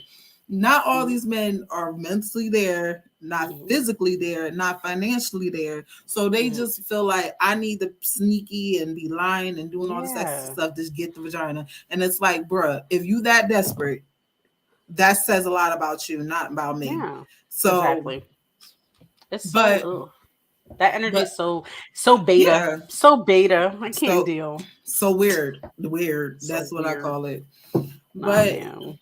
not all Hmm. these men are mentally there, not Hmm. physically there, not financially there. So they Hmm. just feel like I need to sneaky and be lying and doing all this extra Yeah. stuff to get the vagina. And it's like, bruh, if you that desperate, that says a lot about you, not about me. Yeah. So, Exactly. It's so but that energy but is so beta. yeah, So beta. I can't so deal. so weird. So That's what I weird. call it. Nah, But man.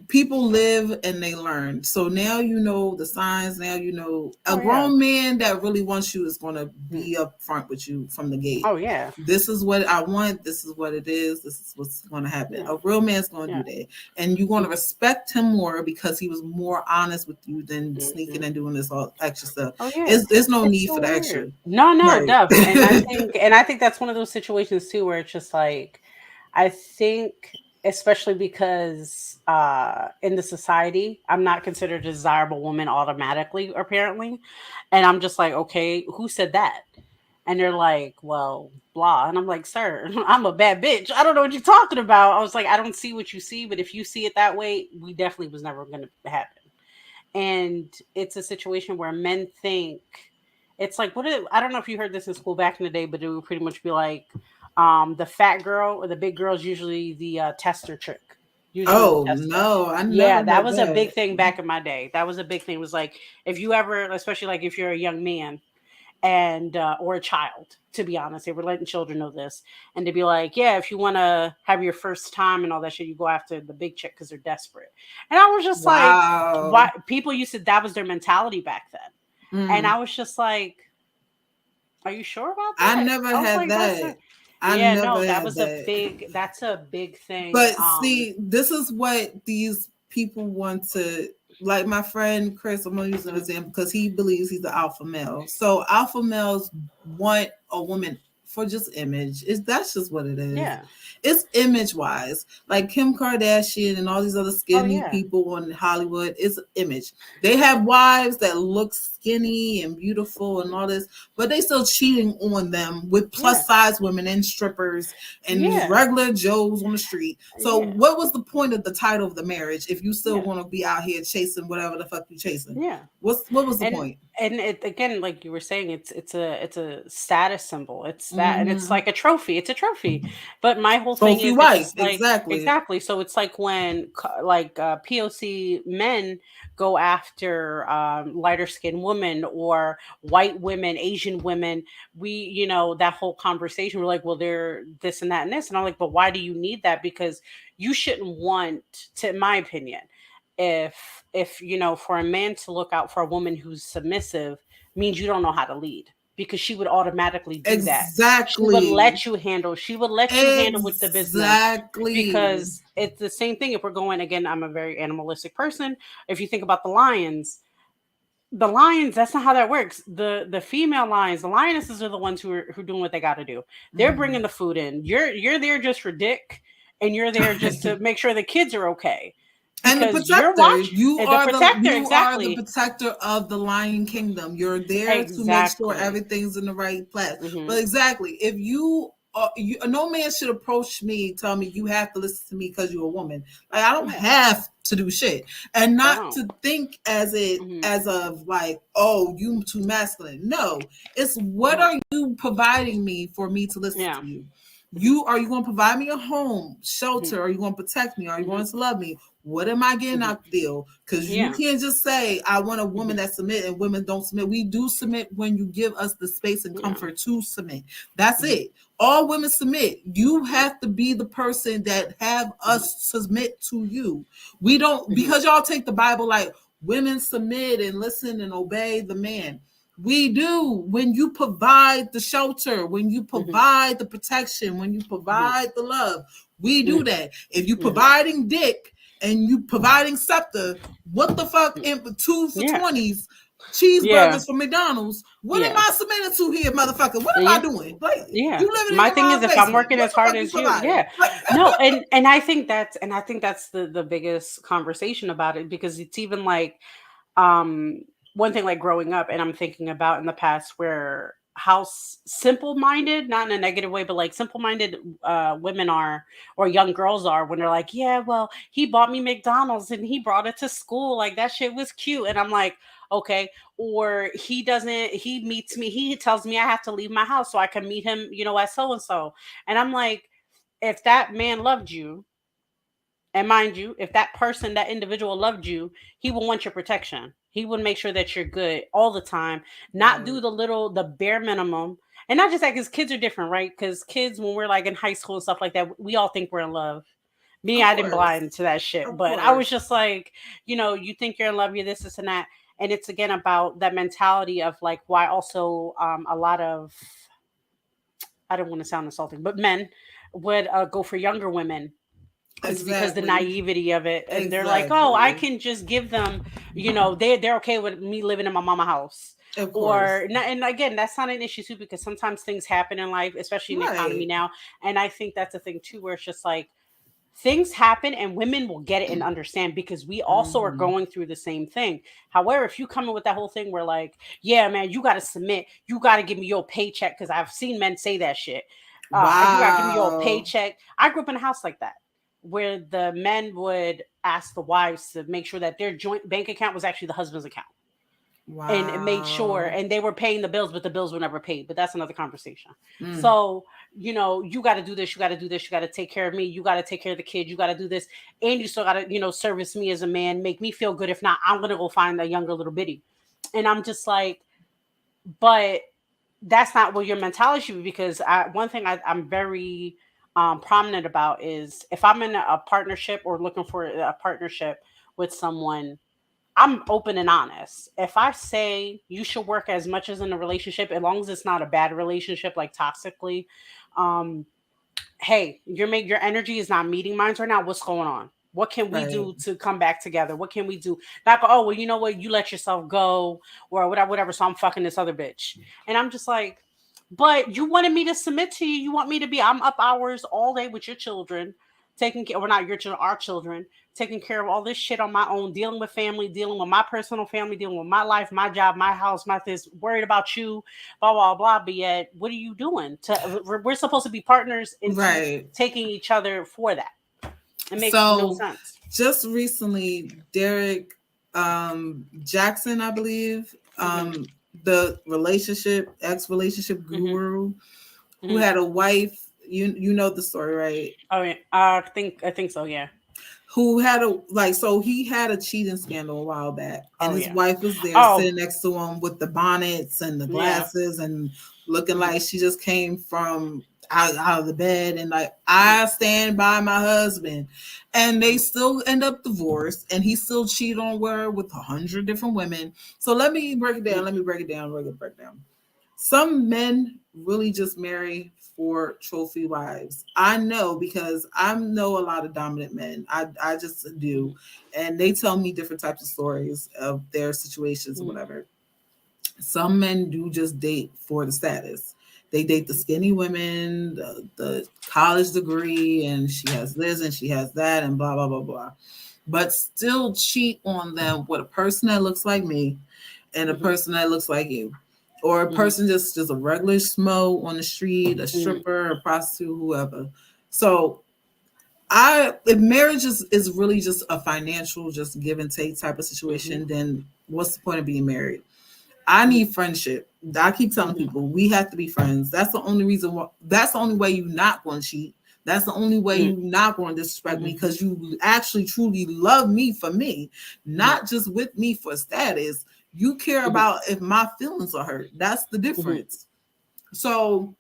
people live and they learn. So now you know the signs. Now you know a Oh yeah. grown man that really wants you is going to Mm. be up front with you from the gate. Oh yeah. This is what I want. This is what it is. This is what's going to happen. Yeah. A real man's going to Yeah. do that, and you're going to Mm-hmm. respect him more because he was more honest with you than Mm-hmm. sneaking and doing this all extra stuff. Oh yeah, There's no it's need so for the weird. extra, No, right? Duff, and I think that's one of those situations too where it's just like, I think especially because in the society I'm not considered a desirable woman automatically apparently, and I'm just like, okay, who said that? And they're like, well, blah, and I'm like, sir, I'm a bad bitch. I don't know what you're talking about. I was like, I don't see what you see, but if you see it that way, we definitely was never going to happen. And it's a situation where men think It's like I don't know if you heard this in school back in the day, but it would pretty much be like the fat girl or the big girl is usually the tester chick. Usually the Oh tester. no, I Yeah, never that heard was a big that. thing back in my day. That was a big thing. It was like if you ever, especially like if you're a young man and or a child, to be honest, they were letting children know this, and to be like, yeah, if you want to have your first time and all that shit, you go after the big chick because they're desperate. And I was just like, why? Wow. People used to, that was their mentality back then, and Mm. I was just like, are you sure about I that? never I was had like, that. I yeah, never no, that had was a that. big, that's a big thing. But see, this is what these people want to, like my friend Chris, I'm gonna use an example because he believes he's the alpha male. So alpha males want a woman for just image. That's just what it is. Yeah. It's image wise. Like Kim Kardashian and all these other skinny yeah. people in Hollywood, it's image. They have wives that look skinny and beautiful and all this, but they still cheating on them with plus size women and strippers and these regular Joes on the street. So what was the point of the title of the marriage if you still want to be out here chasing whatever the fuck you chasing? Yeah. What was the point? And it, again, like you were saying, it's a status symbol. It's that, and it's like a trophy. It's a trophy. But my whole thing Trophy is, wife, it's just like exactly. So it's like when like POC men go after lighter skinned women or white women, Asian women. We, you know, that whole conversation. We're like, well, they're this and that and this, and I'm like, but why do you need that? Because you shouldn't want to, in my opinion, if you know, for a man to look out for a woman who's submissive means you don't know how to lead, because she would automatically do that. She would let you handle, with the business, because it's the same thing. If we're going, again, I'm a very animalistic person. If you think about the lions, that's not how that works. The female lions, the lionesses, are the ones who are doing what they got to do. They're bringing the food in. You're there just for dick, and you're there just to make sure the kids are okay. And the protector, you are the protector of the lion kingdom. You're there to make sure everything's in the right place. But exactly, if no man should approach me, tell me you have to listen to me because you're a woman. Like, I don't have to do shit, and not to think as of like, oh, you too masculine. No, it's what are you providing me for me to listen to you? Are you going to provide me a home, shelter? Are you going to protect me? Are you going to love me? What am I getting out the deal? Because you can't just say, I want a woman that submit, and women don't submit. We do submit when you give us the space and comfort to submit. That's it. All women submit. You have to be the person that have us submit to you. We don't, because y'all take the Bible like women submit and listen and obey the man. We do. When you provide the shelter, when you provide the protection, when you provide the love, we do that. If you providing dick and you providing scepter, what the fuck in 2 for 20s, cheeseburgers from McDonald's, what am I submitting to here, motherfucker? What am I doing? Like, you living my in thing is, if I'm basement, working as hard as you, no, and I think that's the biggest conversation about it, because it's even like one thing, like growing up, and I'm thinking about in the past, where how simple-minded, not in a negative way, but like simple-minded women are, or young girls are, when they're like, yeah, well, he bought me McDonald's and he brought it to school, like that shit was cute. And I'm like, okay. Or he meets me, he tells me I have to leave my house so I can meet him, you know, at so and so. And I'm like, if that man loved you, and mind you, if that person, that individual loved you, he will want your protection. He would make sure that you're good all the time, not do the bare minimum. And not just that, because kids are different, right? Because kids, when we're like in high school and stuff like that, we all think we're in love. Me, I didn't buy into that shit. But I was just like, you know, you think you're in love, you're this and that. And it's again about that mentality of like, why also a lot of, I don't want to sound insulting, but men would go for younger women. Because the naivety of it, and they're like, oh, I can just give them, you know, they're okay with me living in my mama house, or not. And again, that's not an issue too, because sometimes things happen in life, especially in the economy now. And I think that's a thing too, where it's just like things happen and women will get it and understand, because we also are going through the same thing. However, if you come in with that whole thing where like, yeah, man, you got to submit, you got to give me your paycheck, because I've seen men say that shit. You got to give me your paycheck. I grew up in a house like that, where the men would ask the wives to make sure that their joint bank account was actually the husband's account. and made sure, Wow. and they were paying the bills, but the bills were never paid. But that's another conversation. Mm. So, you got to do this, you got to do this, you got to take care of me, you got to take care of the kid, you got to do this, and you still got to, service me as a man, make me feel good. If not, I'm gonna go find a younger little bitty. And I'm just like, but that's not what your mentality should be. Because one thing I'm very prominent about is if I'm in a partnership or looking for a partnership with someone, I'm open and honest. If I say you should work as much as in a relationship, as long as it's not a bad relationship, like toxically, um, hey, your energy is not meeting mine right now. What's going on? What can we Right. do to come back together? What can we do? Not go, oh, well, you know what? You let yourself go or whatever, whatever. So I'm fucking this other bitch. And I'm just like, but you wanted me to submit to you. You want me to be, I'm up hours all day with your children, taking care, or not your children, our children, taking care of all this shit on my own, dealing with family, dealing with my personal family, dealing with my life, my job, my house, my this, worried about you, blah, blah, blah. But yet, what are you doing? We're supposed to be partners into Right. taking each other for that. It makes no So sense. just recently, Derek Jackson, I believe, the ex-relationship guru, who had a wife. You know the story, right? Oh yeah, I think so. Yeah. Who had so he had a cheating scandal a while back, and Oh his yeah. wife was there Oh sitting next to him with the bonnets and the yeah. glasses and looking like she just came from out of the bed, and like, I stand by my husband, and they still end up divorced, and he still cheated on her with 100 different women. So let me break it down. Some men really just marry for trophy wives. I know, because I know a lot of dominant men. I just do. And they tell me different types of stories of their situations or whatever. Some men do just date for the status. They date the skinny women, the college degree, and she has this and she has that, and blah, blah, blah, blah. But still cheat on them with a person that looks like me and a person that looks like you. Or a person just a regular smo on the street, a stripper, a prostitute, whoever. So if marriage is really just a financial, just give and take type of situation, then what's the point of being married? I need friendship. I keep telling people we have to be friends. That's the only reason why. That's the only way you're not going to cheat. That's the only way you're not going to disrespect me, because you actually truly love me for me, not just with me for status. You care about if my feelings are hurt. That's the difference. So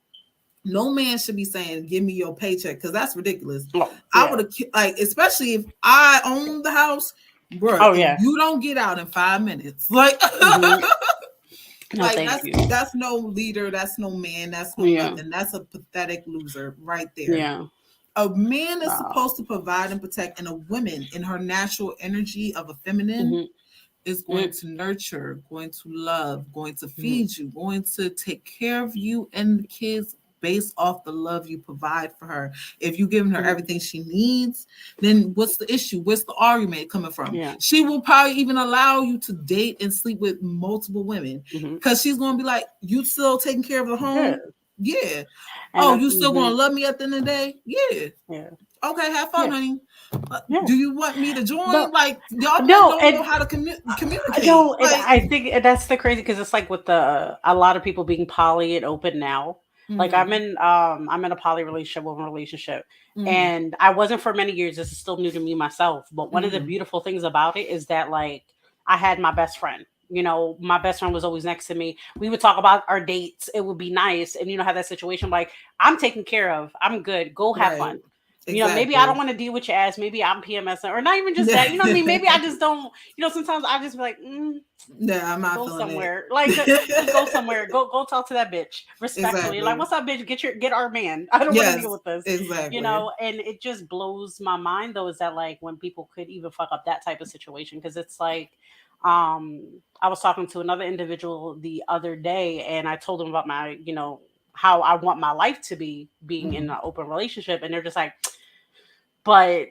no man should be saying, "Give me your paycheck," because that's ridiculous. I would have, like, especially if I own the house, bro. If you don't get out in 5 minutes, like. No, Like, thank you. that's no leader, that's no man, that's no nothing. That's a pathetic loser right there. Yeah. A man is supposed to provide and protect, and a woman in her natural energy of a feminine is going to nurture, going to love, going to feed you, going to take care of you and the kids based off the love you provide for her. If you're giving her everything she needs, then what's the issue? What's the argument coming from? Yeah. She will probably even allow you to date and sleep with multiple women, because she's going to be like, you still taking care of the home? Yeah. Oh, you still going to love me at the end of the day? Yeah. Yeah. Okay, have fun, honey. Yeah. Do you want me to join? No. Like, y'all No, don't know how to communicate. No, and Like, I think that's the crazy, because it's like with a lot of people being poly and open now. Like I'm in a poly relationship, woman relationship, and I wasn't for many years. This is still new to me myself. But one of the beautiful things about it is that, like, I had my best friend. My best friend was always next to me. We would talk about our dates. It would be nice, and have that situation. Like, I'm taken care of. I'm good. Go have fun. Exactly. Maybe I don't want to deal with your ass. Maybe I'm PMSing, or not even just that. You know what I mean? Maybe I just don't. Sometimes I just be like, yeah, I'm not go feeling somewhere. it. Like, just go somewhere. Go talk to that bitch respectfully. Exactly. Like, what's up, bitch? Get our man. I don't want to deal with this. Exactly. And it just blows my mind, though, is that, like, when people could even fuck up that type of situation, because it's like, I was talking to another individual the other day, and I told him about my, how I want my life to be being in an open relationship, and they're just like, but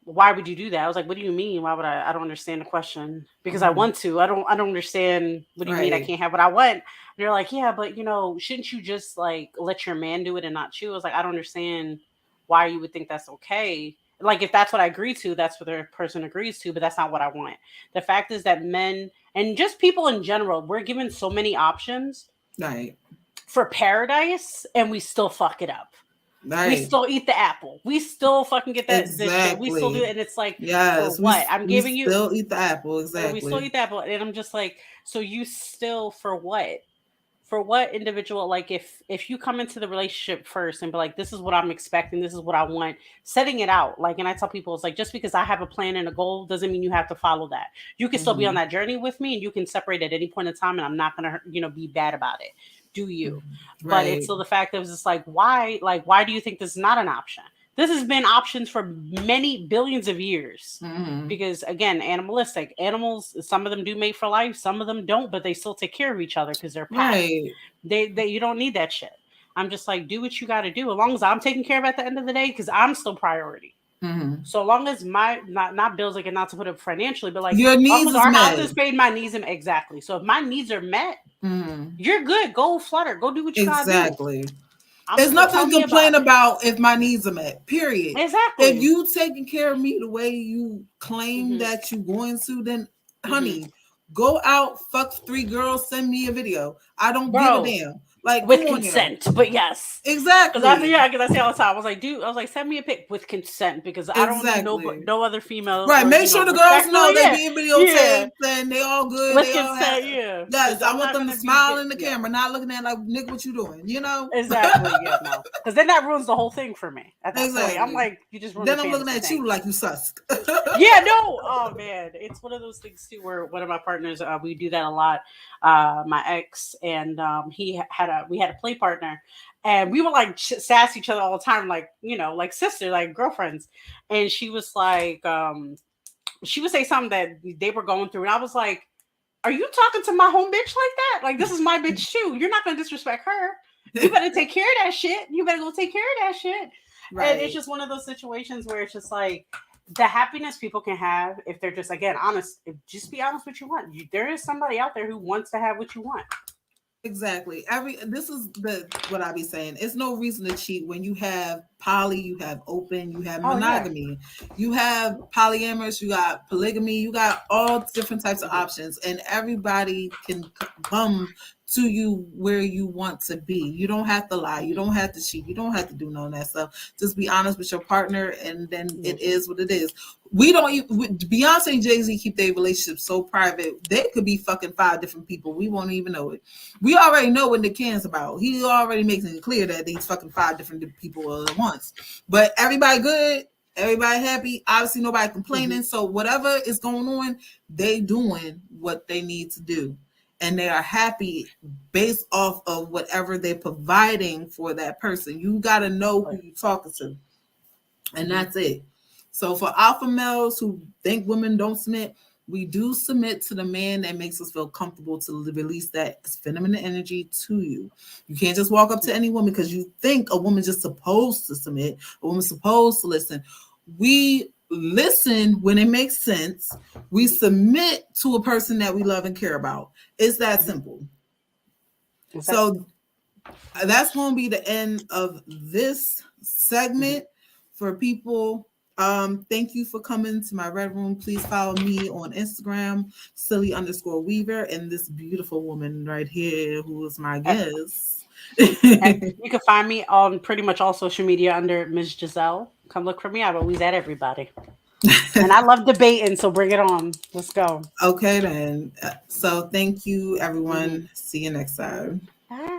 why would you do that? I was like, what do you mean? Why would I don't understand the question. Because I want to. I don't understand. What do you mean I can't have what I want? And they're like, yeah, but shouldn't you just, like, let your man do it and not you? I was like, I don't understand why you would think that's okay. Like, if that's what I agree to, that's what the person agrees to, but that's not what I want. The fact is that men and just people in general, we're given so many options Right. for paradise, and we still fuck it up. Right. We still eat the apple. We still fucking get that this shit. We still Exactly. do it, and it's like, Yes. for what? I'm giving we you. still eat the apple. We still Exactly. eat the apple, and I'm just like, so you still, for what? For what individual? Like, if you come into the relationship first and be like, this is what I'm expecting, this is what I want, setting it out. Like, and I tell people, it's like, just because I have a plan and a goal doesn't mean you have to follow that. You can still be on that journey with me, and you can separate at any point in time, and I'm not gonna, be bad about it. Do you? But it's still the fact that it's just like, why do you think this is not an option? This has been options for many billions of years. Because again, animalistic animals, some of them do mate for life, some of them don't, but they still take care of each other because they're pets. Right. They you don't need that shit. I'm just like, do what you got to do, as long as I'm taken care of at the end of the day, because I'm still priority. So long as my not bills, like, not to put it financially, but like your needs is our met. house is paid, my needs are exactly. So if my needs are met, you're good. Go flutter. Go do what you gotta do. Exactly. There's nothing to complain about if my needs are met. Period. Exactly. If you taking care of me the way you claim that you're going to, then honey, go out, fuck 3 girls, send me a video. I don't give a damn. Like, with consent, but yes, exactly. Because I say all the time, I was like, send me a pic with consent, because I don't need no other female. Right, make sure the girls know they being videotaped and they all good. With they consent, all have, yes, I want them to smile in the camera, not looking at like, nigga, what you doing? Exactly, yeah, no, because then that ruins the whole thing for me. At that point, I'm like, you just ruined. Then I'm looking at you like you sus. Yeah, no, oh man, it's one of those things too where one of my partners, we do that a lot. My ex, and we had a play partner, and we would like sass each other all the time, like, like sister, like girlfriends. And she was like, she would say something that they were going through, and I was like, are you talking to my home bitch like that? Like, this is my bitch too. You're not gonna disrespect her. You better take care of that shit. You better go take care of that shit. Right. And it's just one of those situations where it's just like, the happiness people can have if they're just, again, honest. Just be honest what you want. There is somebody out there who wants to have what you want. Exactly. This is what I be saying. It's no reason to cheat when you have poly, you have open, you have monogamy, you have polyamorous, you got polygamy, you got all different types of options, and everybody can come to you where you want to be. You don't have to lie. You don't have to cheat. You don't have to do none of that stuff. Just be honest with your partner, and then it is what it is. We don't even, Beyonce and Jay-Z keep their relationship so private. They could be fucking 5 different people. We won't even know it. We already know what Nick Cannon's about. He already makes it clear that these fucking 5 different people are at once. But everybody good. Everybody happy. Obviously nobody complaining. So whatever is going on, they doing what they need to do. And they are happy based off of whatever they're providing for that person. You got to know who you're talking to. And that's it. So for alpha males who think women don't submit, we do submit to the man that makes us feel comfortable to release that feminine energy to you. You can't just walk up to any woman because you think a woman's just supposed to submit, a woman's supposed to listen. We listen when it makes sense. We submit to a person that we love and care about. It's that simple. So that's going to be the end of this segment for people. Thank you for coming to my Red Room. Please follow me on Instagram, silly_weaver, and this beautiful woman right here who is my guest. You can find me on pretty much all social media under Ms. Giselle. Come look for me. I'm always at everybody. And I love debating, so bring it on. Let's go. Okay, then. So thank you, everyone. See you next time. Bye.